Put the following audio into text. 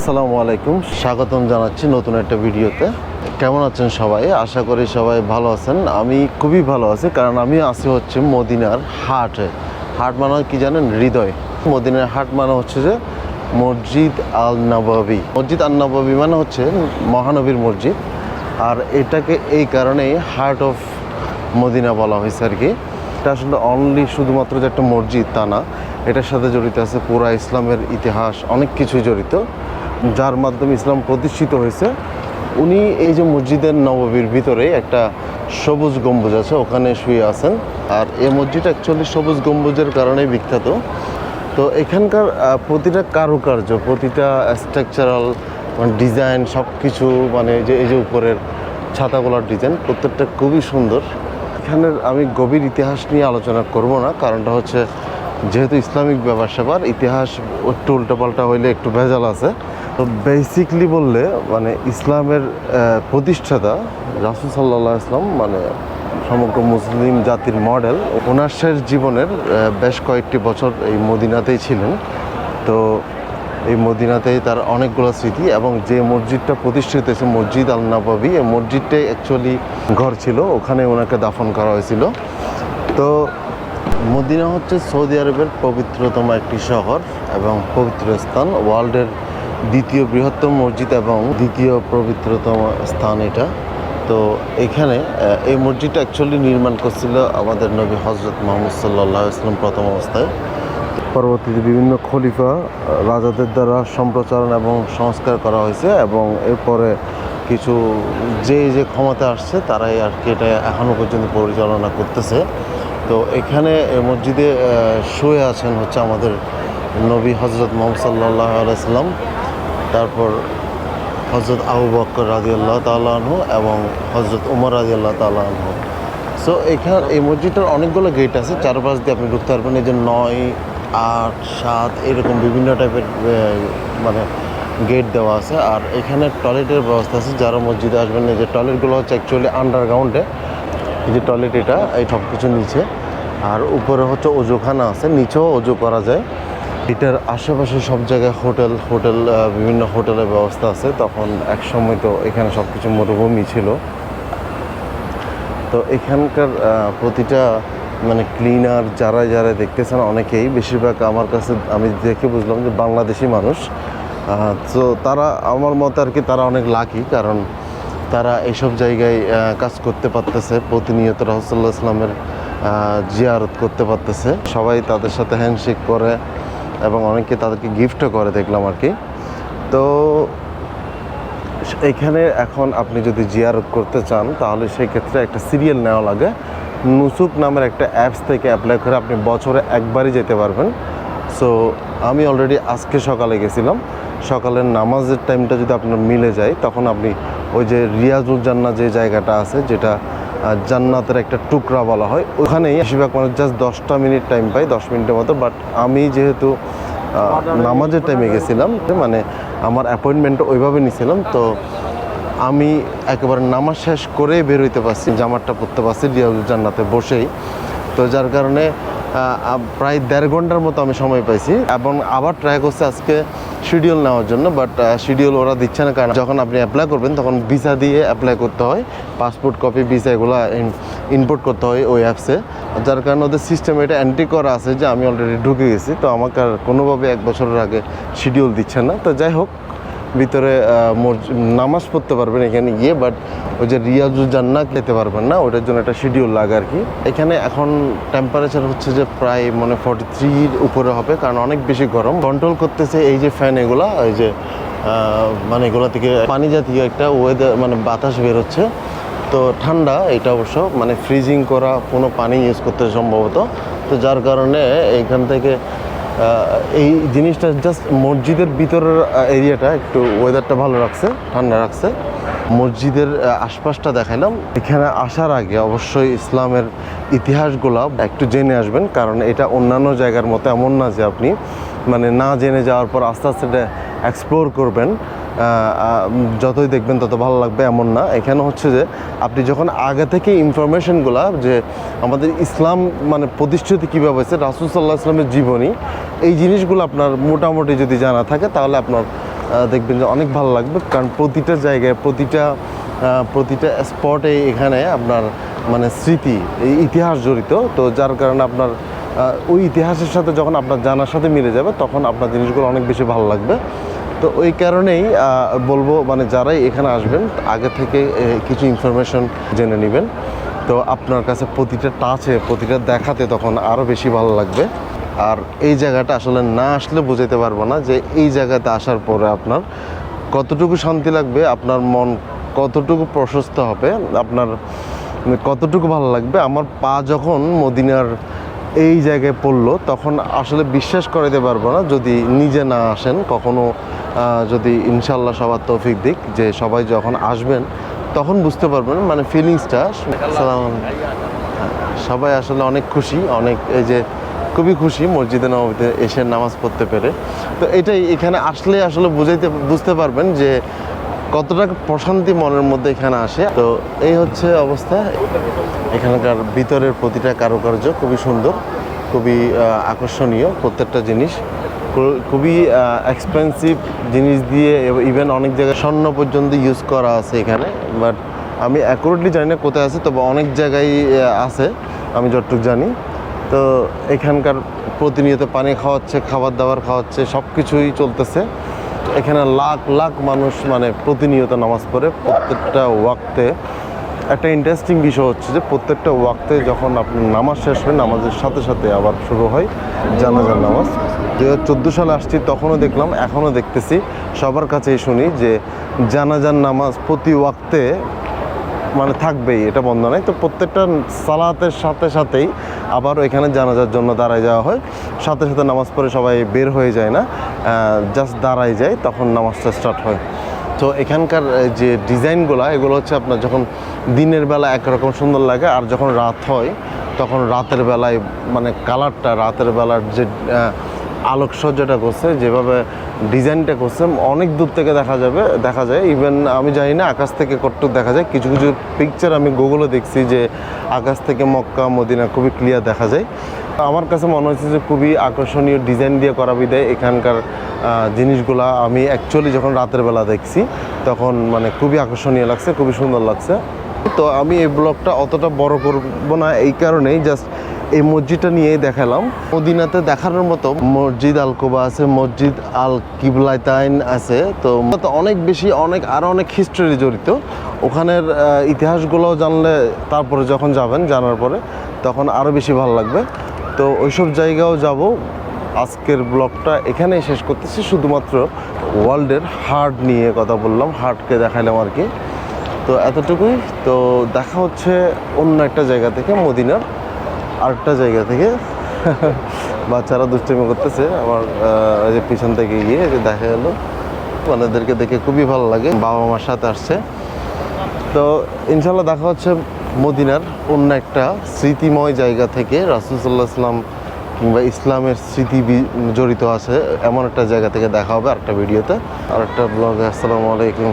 আসসালামু আলাইকুম, স্বাগতম জানাচ্ছি নতুন একটা ভিডিওতে। কেমন আছেন সবাই? আশা করি সবাই ভালো আছেন। আমি খুবই ভালো আছি, কারণ আমি আছি হচ্ছে মদিনার হাটে। হাট মানে কি জানেন? হৃদয়। মদিনার হাট মানে হচ্ছে যে মসজিদ আল নববী। মসজিদ আল নববী মানে হচ্ছে মহানবীর মসজিদ, আর এটাকে এই কারণেই হার্ট অফ মদিনা বলা হয়েছে আর কি। এটা আসলে অনলি শুধুমাত্র যে একটা মসজিদ তা না, এটার সাথে জড়িত আছে পুরা ইসলামের ইতিহাস, অনেক কিছুই জড়িত, যার মাধ্যমে ইসলাম প্রতিষ্ঠিত হয়েছে। উনি এই যে মসজিদের নববীর ভিতরে একটা সবুজ গম্বুজ আছে, ওখানে শুয়ে আছেন। আর এই মসজিদ অ্যাকচুয়ালি সবুজ গম্বুজের কারণেই বিখ্যাত। তো এখানকার প্রতিটা কারুকার্য, প্রতিটা স্ট্রাকচারাল ডিজাইন, সব কিছু মানে যে এই যে উপরের ছাতাগুলোর ডিজাইন প্রত্যেকটা খুবই সুন্দর। এখানের আমি গভীর ইতিহাস নিয়ে আলোচনা করব না, কারণটা হচ্ছে যেহেতু ইসলামিক ব্যাপার স্যাপার, ইতিহাস একটু উল্টাপাল্টা হইলে একটু ভেজাল আছে। তো বেসিকলি বললে মানে ইসলামের প্রতিষ্ঠাতা রাসূল সাল্লাল্লাহু আলাইহি ওয়াসাল্লাম মানে সমগ্র মুসলিম জাতির মডেল। ওনার শেষ জীবনের বেশ কয়েকটি বছর এই মদিনাতেই ছিলেন। তো এই মদিনাতেই তার অনেকগুলো স্মৃতি, এবং যে মসজিদটা প্রতিষ্ঠিত হয়েছে মসজিদ আল নববী, এই মসজিদটাই অ্যাকচুয়ালি ঘর ছিল, ওখানে ওনাকে দাফন করা হয়েছিল। তো মদিনা হচ্ছে সৌদি আরবের পবিত্রতম একটি শহর এবং পবিত্র স্থান। ওয়ার্ল্ডের দ্বিতীয় বৃহত্তম মসজিদ এবং দ্বিতীয় পবিত্রতম স্থান এটা। তো এখানে এই মসজিদটা অ্যাকচুয়ালি নির্মাণ করছিল আমাদের নবী হজরত মুহাম্মদ সাল্লাল্লাহু আলাইহি ওয়াসাল্লাম প্রথম অবস্থায়। পরবর্তীতে বিভিন্ন খলিফা রাজাদের দ্বারা সম্প্রচারণ এবং সংস্কার করা হয়েছে, এবং এরপরে কিছু যে ক্ষমতা আসছে তারাই আর কি এটা এখনও পর্যন্ত পরিচালনা করতেছে। তো এখানে মসজিদে শুয়ে আছেন হচ্ছে আমাদের নবী হজরত মুহাম্মদ সাল্লাল্লাহু আলাইহি ওয়াসাল্লাম, তারপর হজরত আবু বকর রাদিয়াল্লাহু তাআলা আনহু এবং হজরত ওমর রাদিয়াল্লাহু তাআলা আনহু। সো এখানে এই মসজিদটার অনেকগুলো গেট আছে, চারপাশ দিয়ে আপনি ঢুকতে পারবেন। এই যে 9, 8, 7 এরকম বিভিন্ন টাইপের মানে গেট দেওয়া আছে। আর এখানে টয়লেটের ব্যবস্থা আছে। যারা মসজিদে আসবেন, এই যে টয়লেটগুলো হচ্ছে অ্যাকচুয়ালি আন্ডারগ্রাউন্ডে। এই যে টয়লেট, এটা এই সব কিছু নিচে, আর উপরে হচ্ছে অজুখানা আছে, নিচেও অজু করা যায়। এটার আশেপাশে সব জায়গায় হোটেল বিভিন্ন হোটেলের ব্যবস্থা আছে। তখন এক সময় তো এখানে সব কিছু মরুভূমি ছিল। তো এখানকার প্রতিটা মানে ক্লিনার যারা দেখতেছেন অনেকেই, বেশিরভাগ আমার কাছে আমি দেখে বুঝলাম যে বাংলাদেশি মানুষ। তো তারা আমার মতে আর কি তারা অনেক লাকি, কারণ তারা এইসব জায়গায় কাজ করতে পারতেছে, প্রতিনিয়ত রাসূলুল্লাহ সাল্লাল্লাহু আলাইহি ওয়াসাল্লামের জিয়ারত করতে পারতেছে। সবাই তাদের সাথে হ্যান্ডশেক করে এবং অনেকে তাদেরকে গিফটও করে দেখলাম আর কি। তো এখানে এখন আপনি যদি জিয়ারত করতে চান তাহলে সেই ক্ষেত্রে একটা সিরিয়াল নেওয়া লাগে। নুসুক নামের একটা অ্যাপস থেকে অ্যাপ্লাই করে আপনি বছরে একবারই যেতে পারবেন। সো আমি অলরেডি আজকে সকালে গেছিলাম। সকালের নামাজের টাইমটা যদি আপনার মিলে যায়, তখন আপনি ওই যে রিয়াজুল জান্নাহ যে জায়গাটা আছে, যেটা জান্নাতের একটা টুকরা বলা হয়, ওখানেই বেশিরভাগ মানুষ জাস্ট 10টা মিনিট টাইম পাই, 10 মিনিটের মতো। বাট আমি যেহেতু নামাজের টাইমে গেছিলাম, মানে আমার অ্যাপয়েন্টমেন্টটা ওইভাবে নিয়েছিলাম, তো আমি একেবারে নামাজ শেষ করেই বের হইতে পারছি, জামাতটা পড়তে পারছি রিয়াজুল জান্নাতে বসেই। তো যার কারণে প্রায় 1.5 ঘন্টার মতো আমি সময় পাইছি, এবং আবার ট্রাই করছি আজকে শিডিউল নেওয়ার জন্য। বাট শিডিউল ওরা দিচ্ছে না, কারণ যখন আপনি অ্যাপ্লাই করবেন তখন ভিসা দিয়ে অ্যাপ্লাই করতে হয়, পাসপোর্ট কপি, ভিসা এগুলো ইনপুট করতে হয় ওই অ্যাপসে। যার কারণে ওদের সিস্টেমে এটা এন্ট্রি করা আছে যে আমি অলরেডি ঢুকে গেছি। তো আমাকে আর কোনোভাবে 1 বছরের আগে শিডিউল দিচ্ছে না। তো যাই হোক, ভিতরে নামাজ পড়তে পারবেন এখানে গিয়ে, বাট ওই যে রিয়াজুল জান্নাহ যেতে পারবেন না, ওটার জন্য একটা শিডিউল লাগে আর কি। এখানে এখন টেম্পারেচার হচ্ছে যে প্রায় 43-র উপরে হবে, কারণ অনেক বেশি গরম। কন্ট্রোল করতেছে এই যে ফ্যান এগুলা, এই যে মানে এগুলো থেকে পানি জাতীয় একটা ওয়েদার মানে বাতাস বেরোচ্ছে। তো ঠান্ডা এটা অবশ্য, মানে ফ্রিজিং করা কোনো পানি ইউজ করতে সম্ভবত। তো যার কারণে এইখান থেকে এই জিনিসটা জাস্ট মসজিদের ভিতরের এরিয়াটা একটু ওয়েদারটা ভালো রাখছে, ঠান্ডা রাখছে। মসজিদের আশপাশটা দেখাইলাম। এখানে আসার আগে অবশ্যই ইসলামের ইতিহাসগুলো একটু জেনে আসবেন, কারণ এটা অন্যান্য জায়গার মতো এমন না যে আপনি মানে না জেনে যাওয়ার পর আস্তে আস্তে এটা এক্সপ্লোর করবেন, যতই দেখবেন তত ভালো লাগবে, এমন না। এখানে হচ্ছে যে আপনি যখন আগে থেকে ইনফরমেশনগুলো যে আমাদের ইসলাম মানে প্রতিষ্ঠিত কীভাবে হয়েছে, রাসূল সাল্লাল্লাহু আলাইহি ওয়াসাল্লামের জীবনী, এই জিনিসগুলো আপনার মোটামুটি যদি জানা থাকে তাহলে আপনার দেখবেন যে অনেক ভালো লাগবে, কারণ প্রতিটা জায়গায় প্রতিটা স্পটে এখানে আপনার মানে স্মৃতি, এই ইতিহাস জড়িত। তো যার কারণে আপনার ওই ইতিহাসের সাথে যখন আপনার জানার সাথে মিলে যাবে, তখন আপনার জিনিসগুলো অনেক বেশি ভালো লাগবে। তো ওই কারণেই বলবো, মানে যারাই এখানে আসবেন আগে থেকে কিছু ইনফরমেশন জেনে নেবেন। তো আপনার কাছে প্রতিটা টাচে, প্রতিটা দেখাতে তখন আরও বেশি ভালো লাগবে। আর এই জায়গাটা আসলে না আসলে বোঝাতে পারবো না যে এই জায়গাতে আসার পরে আপনার কতটুকু শান্তি লাগবে, আপনার মন কতটুকু প্রশস্ত হবে, আপনার কতটুকু ভালো লাগবে। আমার পা যখন মদিনার এই জায়গায় পড়লো, তখন আসলে বিশ্বাস করাতে পারবো না যদি নিজে না আসেন কখনো। যদি ইনশাল্লাহ সবার তৌফিক দিক, যে সবাই যখন আসবেন তখন বুঝতে পারবেন মানে ফিলিংসটা। সবাই আসলে অনেক খুশি, অনেক এই যে খুবই খুশি মসজিদে নববীতে এসে নামাজ পড়তে পেরে। তো এটাই এখানে আসলে আসলে বুঝতে পারবেন যে কতটা প্রশান্তি মনের মধ্যে এখানে আসে। তো এই হচ্ছে অবস্থা। এখানকার ভিতরের প্রতিটা কারুকার্য খুবই সুন্দর, খুবই আকর্ষণীয়। প্রত্যেকটা জিনিস খুবই এক্সপেন্সিভ জিনিস দিয়ে, ইভেন অনেক জায়গায় স্বর্ণ পর্যন্ত ইউজ করা আছে এখানে। বাট আমি অ্যাকুরেটলি জানি না কোথায় আছে, তবে অনেক জায়গায় আছে আমি যতটুকু জানি। তো এখানকার প্রতিনিয়ত পানি খাওয়াচ্ছে, খাবার দাবার খাওয়াচ্ছে, সব কিছুই চলতেছে এখানে। লাখ লাখ মানুষ মানে প্রতিনিয়ত নামাজ পড়ে প্রত্যেকটা ওয়াক্তে। একটা ইন্টারেস্টিং বিষয় হচ্ছে যে প্রত্যেকটা ওয়াক্তে যখন আপনার নামাজ শেষ হয়, নামাজের সাথে সাথে আবার শুরু হয় জানাজার নামাজ। 2014 সালে আসছি, তখনও দেখলাম, এখনও দেখতেছি, সবার কাছেই শুনি যে জানাজার নামাজ প্রতি ওয়াক্তে মানে থাকবেই, এটা বন্ধ নাই। তো প্রত্যেকটা সালাতের সাথে সাথেই আবার এখানে জানাজার জন্য দাঁড়ায় যাওয়া হয়। সাথে সাথে নামাজ পড়ে সবাই বের হয়ে যায় না, জাস্ট দাঁড়ায় যায়, তখন নামাজটা স্টার্ট হয়। তো এখানকার যে ডিজাইনগুলো, এগুলো হচ্ছে আপনার যখন দিনের বেলা একরকম সুন্দর লাগে, আর যখন রাত হয় তখন রাতের বেলায় মানে কালারটা, রাতের বেলার যে আলোকসজ্জাটা করছে, যেভাবে ডিজাইনটা করছে, অনেক দূর থেকে দেখা যায়। ইভেন আমি জানি না আকাশ থেকে কতটুকু দেখা যায়। কিছু কিছু পিকচার আমি গুগলে দেখছি যে আকাশ থেকে মক্কা মদিনা খুবই ক্লিয়ার দেখা যায়। আমার কাছে মনে হচ্ছে যে খুবই আকর্ষণীয় ডিজাইন দিয়ে করা বিধায় এখানকার জিনিসগুলা আমি অ্যাকচুয়ালি যখন রাতের বেলা দেখছি তখন মানে খুবই আকর্ষণীয় লাগছে, খুবই সুন্দর লাগছে। তো আমি এই ব্লগটা অতটা বড় করব না, এই কারণেই জাস্ট এই মসজিদটা নিয়েই দেখালাম। মদিনাতে দেখানোর মতো মসজিদ আল কুবা আছে, মসজিদ আল কিবলাতাইন আছে। তো অনেক বেশি, আরও অনেক হিস্ট্রি জড়িত। ওখানের ইতিহাসগুলোও জানলে তারপরে যখন যাবেন, জানার পরে তখন আরও বেশি ভালো লাগবে। তো ওইসব জায়গাও যাব। আজকের ব্লগটা এখানেই শেষ করতেছি। শুধুমাত্র ওয়ার্ল্ডের হার্ট নিয়ে কথা বললাম, হার্টকে দেখাইলাম আর কি। তো এতটুকুই। তো দেখা হচ্ছে অন্য একটা জায়গা থেকে, মদিনার আরেকটা জায়গা থেকে। বাচ্চারা দুষ্টামি করতেছে আমার যে পিছন থেকে গিয়ে যে দেখা গেলো, ওনাদেরকে দেখে খুবই ভালো লাগে। বাবা মার সাথে আসছে। তো ইনশাল্লাহ দেখা হচ্ছে মদিনার অন্য একটা স্মৃতিময় জায়গা থেকে। রাসূল সাল্লাল্লাহু আলাইহি ওয়াসাল্লাম কিংবা ইসলামের স্মৃতি জড়িত আছে এমন একটা জায়গা থেকে দেখা হবে আরেকটা ভিডিওতে, আরেকটা ব্লগে। আসসালামু আলাইকুম।